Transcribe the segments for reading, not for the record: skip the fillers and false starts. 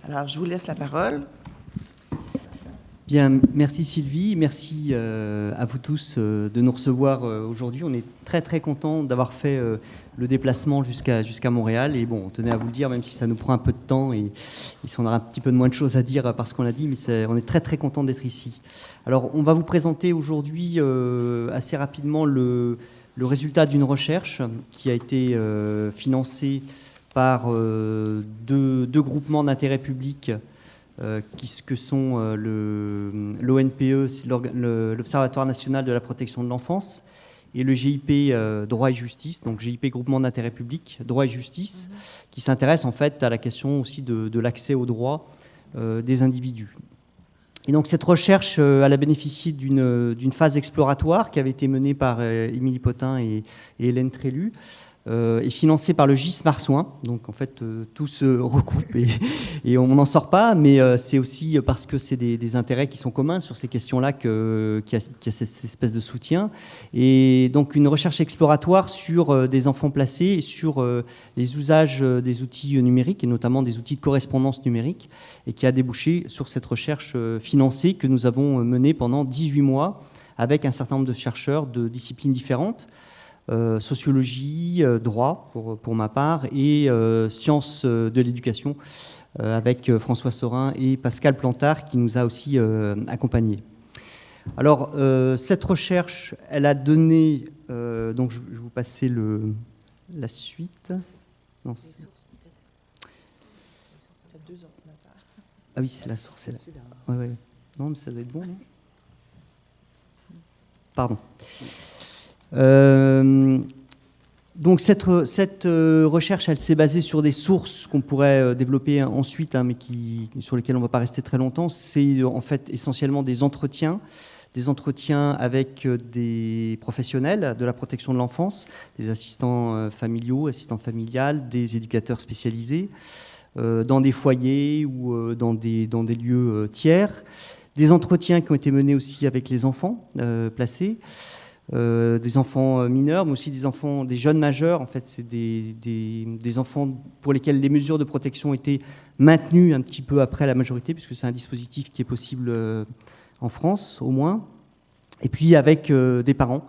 Alors, je vous laisse la parole. Bien, merci Sylvie, merci à vous tous de nous recevoir aujourd'hui. On est très très contents d'avoir fait le déplacement jusqu'à Montréal. Et bon, on tenait à vous le dire, même si ça nous prend un peu de temps et si on aura un petit peu de moins de choses à dire parce qu'on l'a dit, mais on est très très contents d'être ici. Alors, on va vous présenter aujourd'hui assez rapidement le résultat d'une recherche qui a été financée par deux groupements d'intérêt public que sont l'ONPE, l'Observatoire national de la protection de l'enfance, et le GIP Droit et Justice, donc GIP Groupement d'intérêt public, Droit et Justice, qui s'intéresse en fait à la question aussi de l'accès aux droits des individus. Et donc cette recherche, elle a bénéficié d'une phase exploratoire qui avait été menée par Émilie Potin et Hélène Trélu, est financé par le GIS Marsouin. Donc en fait, tout se recoupe et on n'en sort pas, mais c'est aussi parce que c'est des intérêts qui sont communs sur ces questions-là qu'il y a cette espèce de soutien. Et donc une recherche exploratoire sur des enfants placés et sur les usages des outils numériques, et notamment des outils de correspondance numérique, et qui a débouché sur cette recherche financée que nous avons menée pendant 18 mois avec un certain nombre de chercheurs de disciplines différentes. Sociologie, droit pour ma part, et sciences de l'éducation avec François Sorin et Pascal Plantard qui nous a aussi accompagnés. Alors, cette recherche, elle a donné... donc, je vais vous passer la suite. Non, ah oui, c'est la source. C'est là. Ouais, ouais. Non, mais ça doit être bon, non ? Pardon. Donc cette recherche, elle s'est basée sur des sources qu'on pourrait développer ensuite, mais sur lesquelles on ne va pas rester très longtemps. C'est en fait essentiellement des entretiens avec des professionnels de la protection de l'enfance, des assistants familiaux, assistantes familiales, des éducateurs spécialisés, dans des foyers ou dans des lieux tiers. Des entretiens qui ont été menés aussi avec les enfants placés. Des enfants mineurs, mais aussi des jeunes majeurs. En fait, c'est des enfants pour lesquels les mesures de protection étaient maintenues un petit peu après la majorité, puisque c'est un dispositif qui est possible en France, au moins. Et puis avec des parents.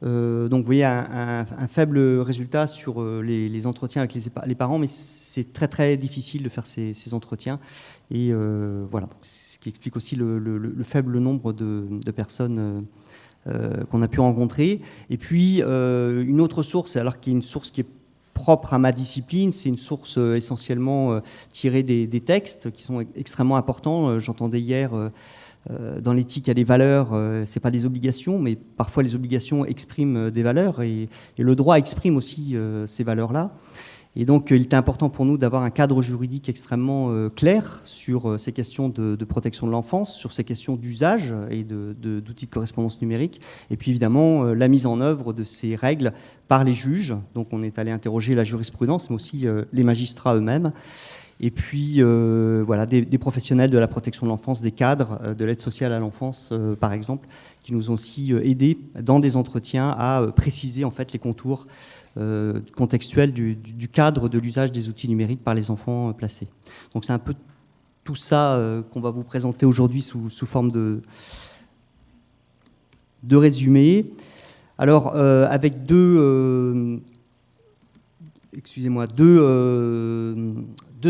Donc, vous voyez un faible résultat sur les entretiens avec les parents, mais c'est très, très difficile de faire ces entretiens. Et voilà, donc, ce qui explique aussi le faible nombre de personnes qu'on a pu rencontrer. Et puis, une autre source, alors qui est une source qui est propre à ma discipline, c'est une source essentiellement tirée des textes qui sont extrêmement importants. J'entendais hier, dans l'éthique, il y a des valeurs, c'est pas des obligations, mais parfois les obligations expriment des valeurs, et le droit exprime aussi ces valeurs-là. Et donc, il était important pour nous d'avoir un cadre juridique extrêmement clair sur ces questions de protection de l'enfance, sur ces questions d'usage et d'outils de correspondance numérique. Et puis, évidemment, la mise en œuvre de ces règles par les juges. Donc, on est allé interroger la jurisprudence, mais aussi les magistrats eux-mêmes. Et puis, voilà, des professionnels de la protection de l'enfance, des cadres de l'aide sociale à l'enfance, par exemple, qui nous ont aussi aidés dans des entretiens à préciser, en fait, les contours contextuel du cadre de l'usage des outils numériques par les enfants placés. Donc c'est un peu tout ça qu'on va vous présenter aujourd'hui sous forme de résumé. Alors avec deux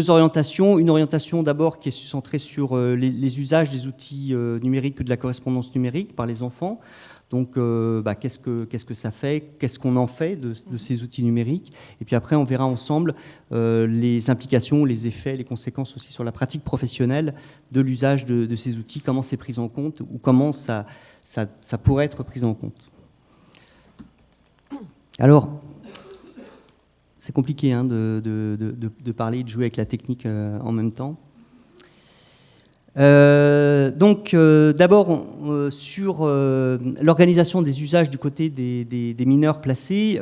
orientations. Une orientation d'abord qui est centrée sur les usages des outils numériques ou de la correspondance numérique par les enfants. Donc, qu'est-ce que ça fait ? Qu'est-ce qu'on en fait de ces outils numériques ? Et puis après, on verra ensemble les implications, les effets, les conséquences aussi sur la pratique professionnelle de l'usage de ces outils, comment c'est pris en compte ou comment ça pourrait être pris en compte. Alors, c'est compliqué de parler et de jouer avec la technique en même temps. D'abord, sur l'organisation des usages du côté des mineurs placés,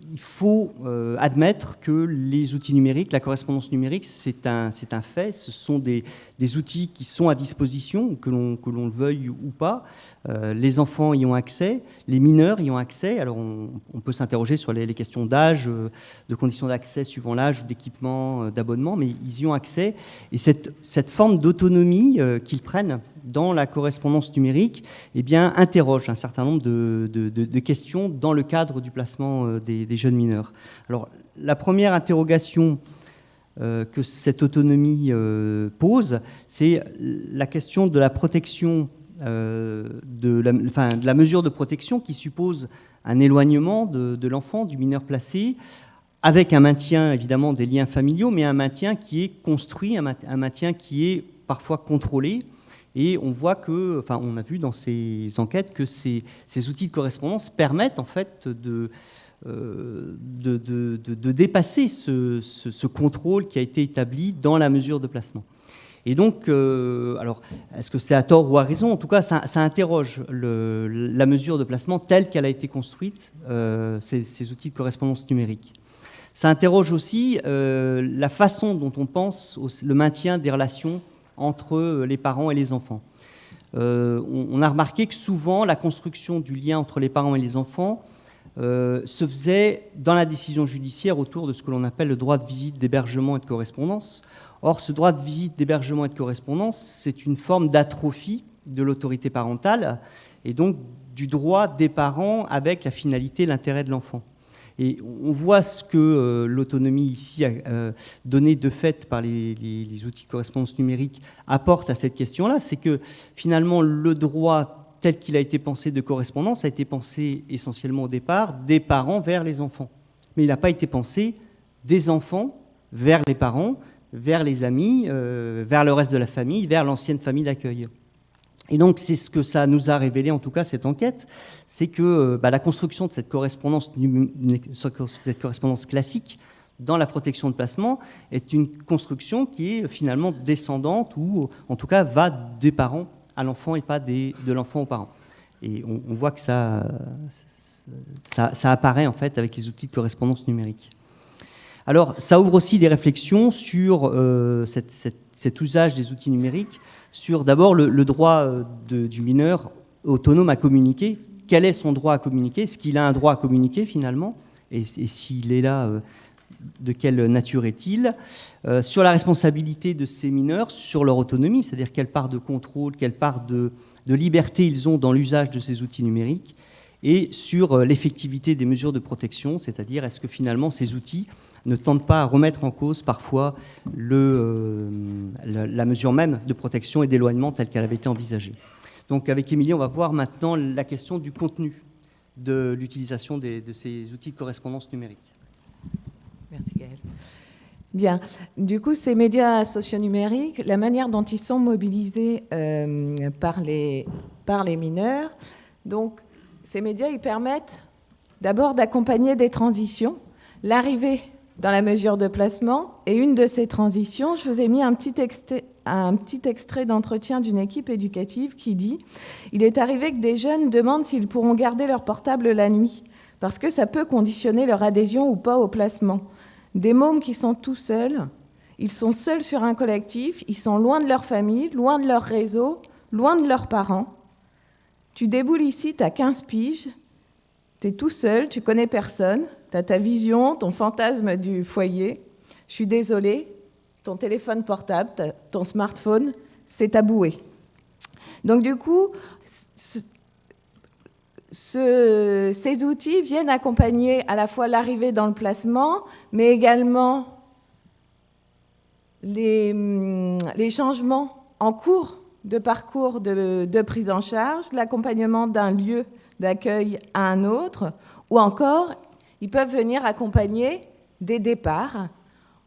il faut admettre que les outils numériques, la correspondance numérique, c'est un fait. Ce sont des outils qui sont à disposition, que l'on le veuille ou pas. Les enfants y ont accès, les mineurs y ont accès. Alors on peut s'interroger sur les questions d'âge, de conditions d'accès suivant l'âge, d'équipement, d'abonnement, mais ils y ont accès. Et cette forme d'autonomie qu'ils prennent dans la correspondance numérique, eh bien, interroge un certain nombre de questions dans le cadre du placement des jeunes mineurs. Alors, la première interrogation que cette autonomie pose, c'est la question de la protection, de la mesure de protection qui suppose un éloignement de l'enfant, du mineur placé, avec un maintien évidemment des liens familiaux, mais un maintien qui est construit, un maintien qui est parfois contrôlé. Et on voit que, enfin, on a vu dans ces enquêtes que ces outils de correspondance permettent en fait de dépasser ce contrôle qui a été établi dans la mesure de placement. Et donc, alors, est-ce que c'est à tort ou à raison? En tout cas, ça interroge la mesure de placement telle qu'elle a été construite, ces outils de correspondance numérique. Ça interroge aussi la façon dont on pense le maintien des relations entre les parents et les enfants. On a remarqué que souvent, la construction du lien entre les parents et les enfants se faisait dans la décision judiciaire autour de ce que l'on appelle le droit de visite, d'hébergement et de correspondance. Or, ce droit de visite, d'hébergement et de correspondance, c'est une forme d'atrophie de l'autorité parentale et donc du droit des parents avec la finalité, l'intérêt de l'enfant. Et on voit ce que l'autonomie ici donnée de fait par les outils de correspondance numérique apporte à cette question-là, c'est que finalement le droit tel qu'il a été pensé de correspondance a été pensé essentiellement au départ des parents vers les enfants. Mais il n'a pas été pensé des enfants vers les parents, vers les amis, vers le reste de la famille, vers l'ancienne famille d'accueil. Et donc, c'est ce que ça nous a révélé, en tout cas, cette enquête, c'est que la construction de cette correspondance classique dans la protection de placement est une construction qui est finalement descendante ou, en tout cas, va des parents à l'enfant et pas de l'enfant aux parents. Et on voit que ça apparaît, en fait, avec les outils de correspondance numérique. Alors, ça ouvre aussi des réflexions sur cet usage des outils numériques, sur d'abord le droit du mineur autonome à communiquer. Quel est son droit à communiquer? Est-ce qu'il a un droit à communiquer finalement? Et s'il est là, de quelle nature est-il? Sur la responsabilité de ces mineurs, sur leur autonomie, c'est-à-dire quelle part de contrôle, quelle part de liberté ils ont dans l'usage de ces outils numériques, et sur l'effectivité des mesures de protection, c'est-à-dire est-ce que finalement ces outils ne tentent pas à remettre en cause parfois la mesure même de protection et d'éloignement telle qu'elle avait été envisagée. Donc avec Émilie, on va voir maintenant la question du contenu de l'utilisation de ces outils de correspondance numérique. Merci Gaëlle. Bien, du coup, ces médias socio-numériques, la manière dont ils sont mobilisés par les mineurs, donc ces médias, ils permettent d'abord d'accompagner des transitions, l'arrivée dans la mesure de placement, et une de ces transitions, je vous ai mis un petit extrait d'entretien d'une équipe éducative qui dit « Il est arrivé que des jeunes demandent s'ils pourront garder leur portable la nuit, parce que ça peut conditionner leur adhésion ou pas au placement. Des mômes qui sont tout seuls, ils sont seuls sur un collectif, ils sont loin de leur famille, loin de leur réseau, loin de leurs parents. Tu déboules ici, tu as 15 piges, tu es tout seul, tu connais personne, tu as ta vision, ton fantasme du foyer. Je suis désolée, ton téléphone portable, ton smartphone, c'est ta bouée. » Donc du coup, ces outils viennent accompagner à la fois l'arrivée dans le placement, mais également les changements en cours de parcours de prise en charge, l'accompagnement d'un lieu d'accueil à un autre, ou encore, ils peuvent venir accompagner des départs.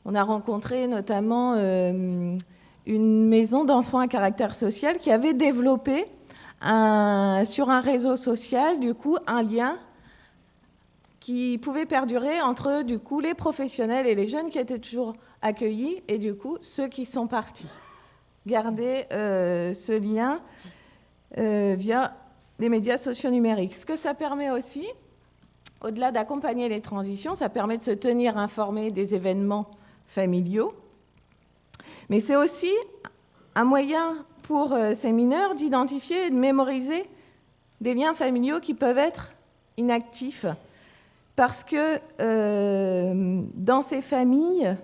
On a rencontré notamment une maison d'enfants à caractère social qui avait développé sur un réseau social, du coup, un lien qui pouvait perdurer entre, du coup, les professionnels et les jeunes qui étaient toujours accueillis et, du coup, ceux qui sont partis. garder ce lien via les médias socio-numériques. Ce que ça permet aussi, au-delà d'accompagner les transitions, ça permet de se tenir informé des événements familiaux, mais c'est aussi un moyen pour ces mineurs d'identifier et de mémoriser des liens familiaux qui peuvent être inactifs, parce que dans ces familles,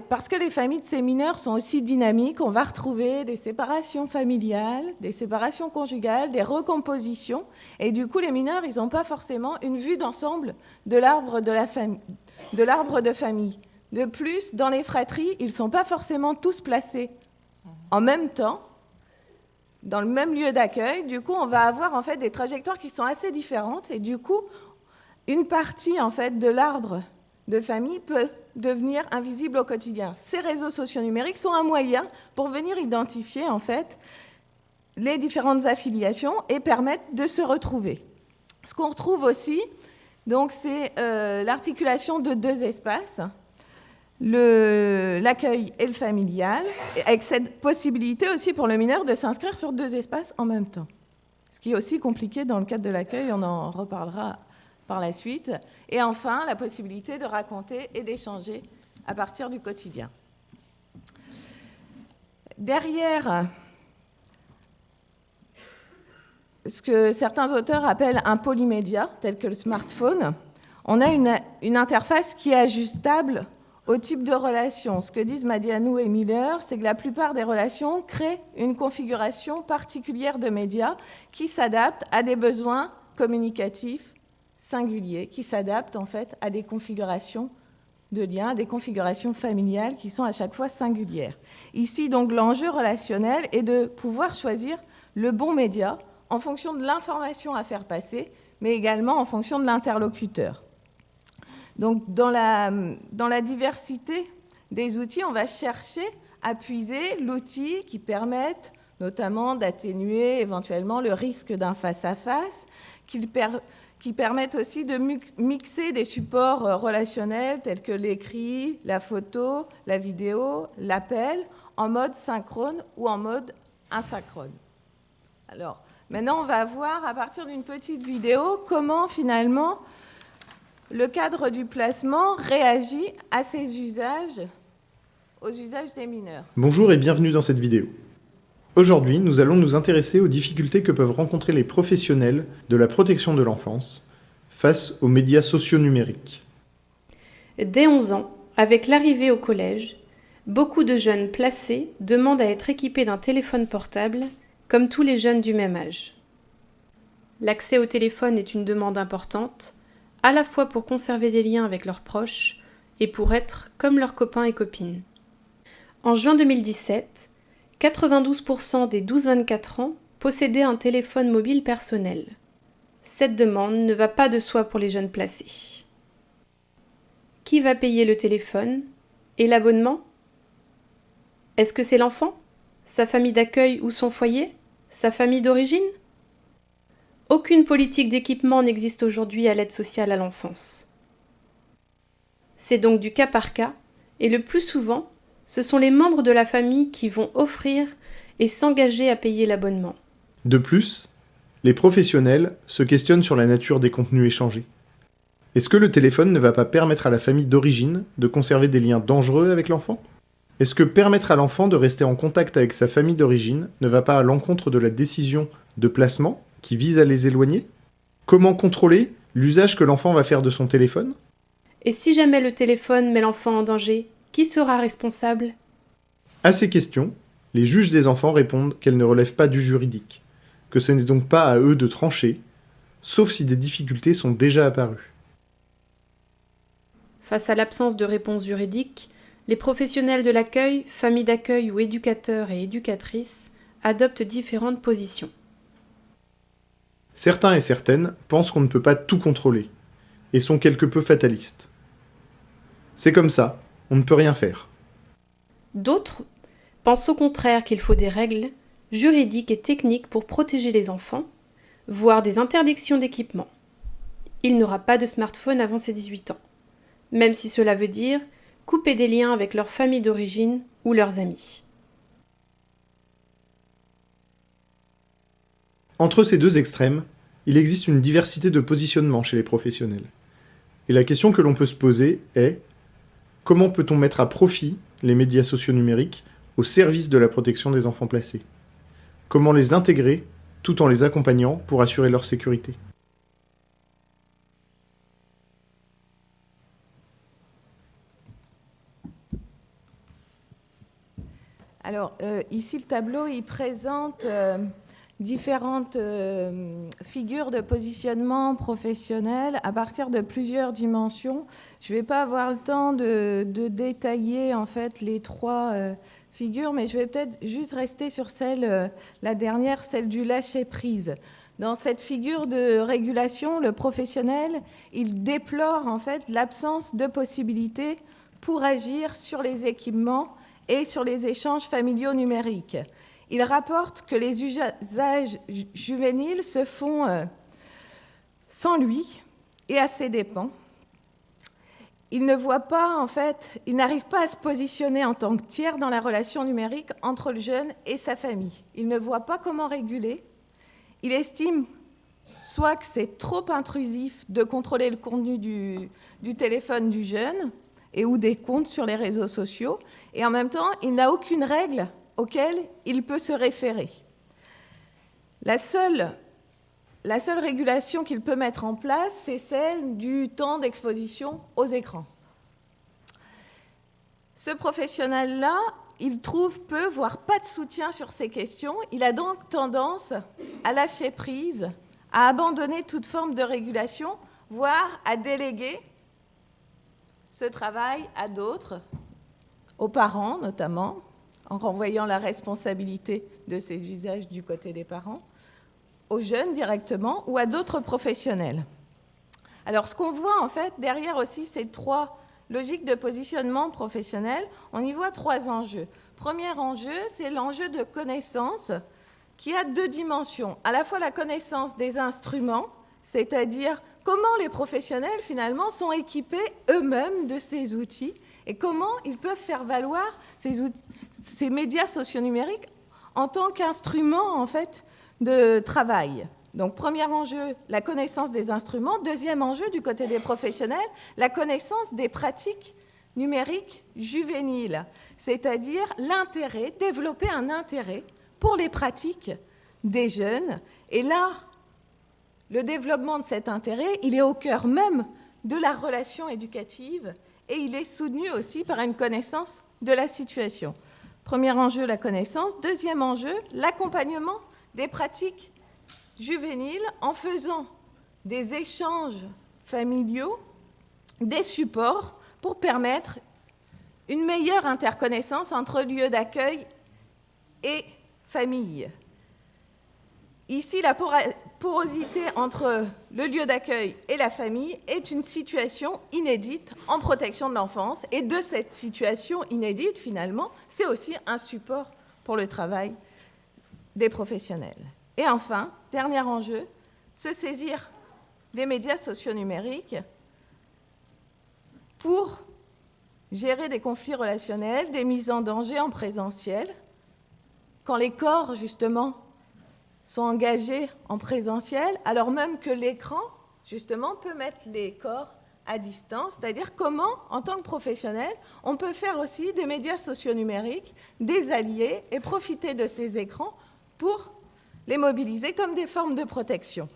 parce que les familles de ces mineurs sont aussi dynamiques, on va retrouver des séparations familiales, des séparations conjugales, des recompositions, et du coup les mineurs, ils n'ont pas forcément une vue d'ensemble de l'arbre de famille. De plus, dans les fratries, ils ne sont pas forcément tous placés en même temps, dans le même lieu d'accueil. Du coup, on va avoir en fait des trajectoires qui sont assez différentes, et du coup, une partie en fait de l'arbre de famille peut devenir invisible au quotidien. Ces réseaux socio-numériques sont un moyen pour venir identifier en fait les différentes affiliations et permettre de se retrouver. Ce qu'on retrouve aussi, donc, c'est l'articulation de deux espaces, l'accueil et le familial, avec cette possibilité aussi pour le mineur de s'inscrire sur deux espaces en même temps. Ce qui est aussi compliqué dans le cadre de l'accueil, on en reparlera par la suite. Et enfin, la possibilité de raconter et d'échanger à partir du quotidien. Derrière ce que certains auteurs appellent un polymédia, tel que le smartphone, on a une interface qui est ajustable au type de relation. Ce que disent Madianou et Miller, c'est que la plupart des relations créent une configuration particulière de médias qui s'adapte à des besoins communicatifs singuliers, qui s'adaptent en fait à des configurations de liens, à des configurations familiales qui sont à chaque fois singulières. Ici, donc, l'enjeu relationnel est de pouvoir choisir le bon média en fonction de l'information à faire passer, mais également en fonction de l'interlocuteur. Donc, dans la diversité des outils, on va chercher à puiser l'outil qui permette notamment d'atténuer éventuellement le risque d'un face-à-face, qui permettent aussi de mixer des supports relationnels tels que l'écrit, la photo, la vidéo, l'appel, en mode synchrone ou en mode asynchrone. Alors, maintenant, on va voir à partir d'une petite vidéo comment finalement le cadre du placement réagit à ces usages, aux usages des mineurs. Bonjour et bienvenue dans cette vidéo. Aujourd'hui, nous allons nous intéresser aux difficultés que peuvent rencontrer les professionnels de la protection de l'enfance face aux médias socio-numériques. Dès 11 ans, avec l'arrivée au collège, beaucoup de jeunes placés demandent à être équipés d'un téléphone portable, comme tous les jeunes du même âge. L'accès au téléphone est une demande importante, à la fois pour conserver des liens avec leurs proches et pour être comme leurs copains et copines. En juin 2017, 92% des 12-24 ans possédaient un téléphone mobile personnel. Cette demande ne va pas de soi pour les jeunes placés. Qui va payer le téléphone et l'abonnement ? Est-ce que c'est l'enfant, sa famille d'accueil ou son foyer, sa famille d'origine ? Aucune politique d'équipement n'existe aujourd'hui à l'aide sociale à l'enfance. C'est donc du cas par cas, et le plus souvent, ce sont les membres de la famille qui vont offrir et s'engager à payer l'abonnement. De plus, les professionnels se questionnent sur la nature des contenus échangés. Est-ce que le téléphone ne va pas permettre à la famille d'origine de conserver des liens dangereux avec l'enfant ? Est-ce que permettre à l'enfant de rester en contact avec sa famille d'origine ne va pas à l'encontre de la décision de placement qui vise à les éloigner ? Comment contrôler l'usage que l'enfant va faire de son téléphone ? Et si jamais le téléphone met l'enfant en danger, qui sera responsable ? À ces questions, les juges des enfants répondent qu'elles ne relèvent pas du juridique, que ce n'est donc pas à eux de trancher, sauf si des difficultés sont déjà apparues. Face à l'absence de réponse juridique, les professionnels de l'accueil, familles d'accueil ou éducateurs et éducatrices adoptent différentes positions. Certains et certaines pensent qu'on ne peut pas tout contrôler, et sont quelque peu fatalistes. C'est comme ça, on ne peut rien faire. D'autres pensent au contraire qu'il faut des règles juridiques et techniques pour protéger les enfants, voire des interdictions d'équipement. Il n'aura pas de smartphone avant ses 18 ans, même si cela veut dire couper des liens avec leur famille d'origine ou leurs amis. Entre ces deux extrêmes, il existe une diversité de positionnements chez les professionnels. Et la question que l'on peut se poser est: comment peut-on mettre à profit les médias sociaux numériques au service de la protection des enfants placés? Comment les intégrer tout en les accompagnant pour assurer leur sécurité? Alors, ici, le tableau, il présente différentes figures de positionnement professionnel à partir de plusieurs dimensions. Je ne vais pas avoir le temps de détailler, en fait, les trois figures, mais je vais peut-être juste rester sur celle, la dernière, celle du lâcher-prise. Dans cette figure de régulation, le professionnel, il déplore, en fait, l'absence de possibilités pour agir sur les équipements et sur les échanges familiaux numériques. Il rapporte que les usages juvéniles se font sans lui et à ses dépens. Il ne voit pas, en fait, il n'arrive pas à se positionner en tant que tiers dans la relation numérique entre le jeune et sa famille. Il ne voit pas comment réguler. Il estime soit que c'est trop intrusif de contrôler le contenu du téléphone du jeune et ou des comptes sur les réseaux sociaux, et en même temps, il n'a aucune règle auquel il peut se référer. La seule régulation qu'il peut mettre en place, c'est celle du temps d'exposition aux écrans. Ce professionnel-là, il trouve peu, voire pas de soutien sur ces questions. Il a donc tendance à lâcher prise, à abandonner toute forme de régulation, voire à déléguer ce travail à d'autres, aux parents notamment, en renvoyant la responsabilité de ces usages du côté des parents, aux jeunes directement ou à d'autres professionnels. Alors ce qu'on voit en fait derrière aussi ces trois logiques de positionnement professionnel, on y voit trois enjeux. Premier enjeu, c'est l'enjeu de connaissance qui a deux dimensions. À la fois la connaissance des instruments, c'est-à-dire comment les professionnels finalement sont équipés eux-mêmes de ces outils et comment ils peuvent faire valoir ces médias socio-numériques en tant qu'instruments en fait de travail. Donc, premier enjeu, la connaissance des instruments. Deuxième enjeu, du côté des professionnels, la connaissance des pratiques numériques juvéniles, c'est-à-dire l'intérêt, développer un intérêt pour les pratiques des jeunes. Et là, le développement de cet intérêt, il est au cœur même de la relation éducative et il est soutenu aussi par une connaissance de la situation. Premier enjeu, la connaissance. Deuxième enjeu, l'accompagnement des pratiques juvéniles en faisant des échanges familiaux, des supports pour permettre une meilleure interconnaissance entre lieux d'accueil et famille. Ici, la porosité entre le lieu d'accueil et la famille est une situation inédite en protection de l'enfance. Et de cette situation inédite, finalement, c'est aussi un support pour le travail des professionnels. Et enfin, dernier enjeu, se saisir des médias socio-numériques pour gérer des conflits relationnels, des mises en danger en présentiel, quand les corps, justement, sont engagés en présentiel, alors même que l'écran, justement, peut mettre les corps à distance, c'est-à-dire comment, en tant que professionnel, on peut faire aussi des médias socio-numériques, des alliés, et profiter de ces écrans pour les mobiliser comme des formes de protection.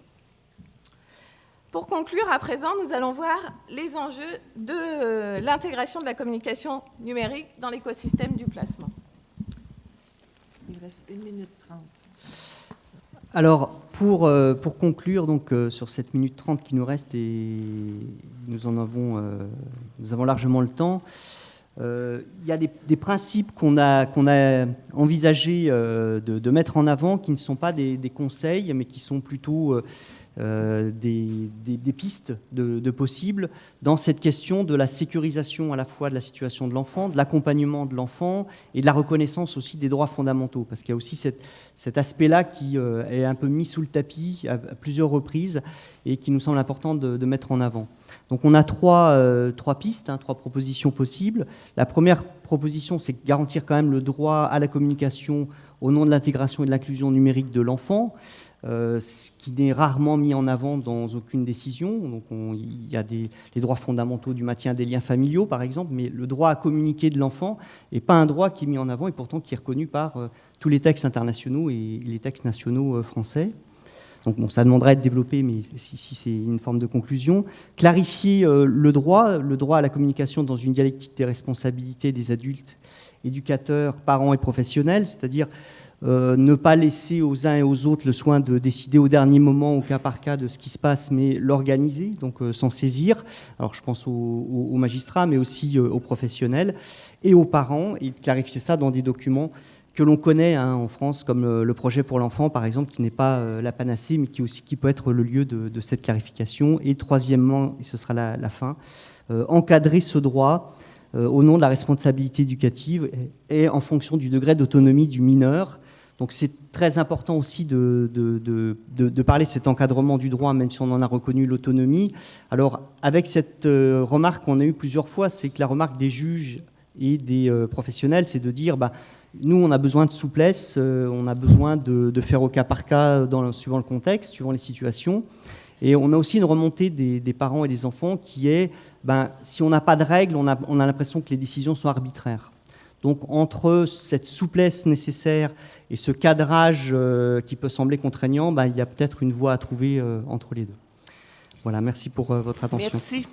Pour conclure, à présent, nous allons voir les enjeux de l'intégration de la communication numérique dans l'écosystème du placement. Il reste 1 minute 30. Alors, pour conclure donc, sur cette minute 30 qui nous reste, et nous avons largement le temps, il y a des principes qu'on a envisagé de mettre en avant, qui ne sont pas des conseils, mais qui sont plutôt des pistes de possibles dans cette question de la sécurisation à la fois de la situation de l'enfant, de l'accompagnement de l'enfant et de la reconnaissance aussi des droits fondamentaux. Parce qu'il y a aussi cet aspect-là qui est un peu mis sous le tapis à plusieurs reprises et qui nous semble important de mettre en avant. Donc on a trois pistes, trois propositions possibles. La première proposition, c'est garantir quand même le droit à la communication au nom de l'intégration et de l'inclusion numérique de l'enfant. ce qui n'est rarement mis en avant dans aucune décision. Donc il y a les droits fondamentaux du maintien des liens familiaux, par exemple, mais le droit à communiquer de l'enfant n'est pas un droit qui est mis en avant et pourtant qui est reconnu par tous les textes internationaux et les textes nationaux français. Donc bon, ça demanderait à être développé, mais si c'est une forme de conclusion. Clarifier le droit à la communication dans une dialectique des responsabilités des adultes, éducateurs, parents et professionnels, c'est-à-dire ne pas laisser aux uns et aux autres le soin de décider au dernier moment, au cas par cas, de ce qui se passe, mais l'organiser, donc s'en saisir. Alors je pense aux magistrats, mais aussi aux professionnels et aux parents, et de clarifier ça dans des documents que l'on connaît en France, comme le projet pour l'enfant, par exemple, qui n'est pas la panacée, mais qui peut être le lieu de cette clarification. Et troisièmement, et ce sera la fin, encadrer ce droit au nom de la responsabilité éducative et en fonction du degré d'autonomie du mineur. Donc c'est très important aussi de parler de cet encadrement du droit, même si on en a reconnu l'autonomie. Alors, avec cette remarque qu'on a eue plusieurs fois, c'est que la remarque des juges et des professionnels, c'est de dire... nous, on a besoin de souplesse, on a besoin de faire au cas par cas suivant le contexte, suivant les situations. Et on a aussi une remontée des parents et des enfants qui est, si on n'a pas de règles, on a l'impression que les décisions sont arbitraires. Donc entre cette souplesse nécessaire et ce cadrage qui peut sembler contraignant, il y a peut-être une voie à trouver entre les deux. Voilà, merci pour votre attention. Merci.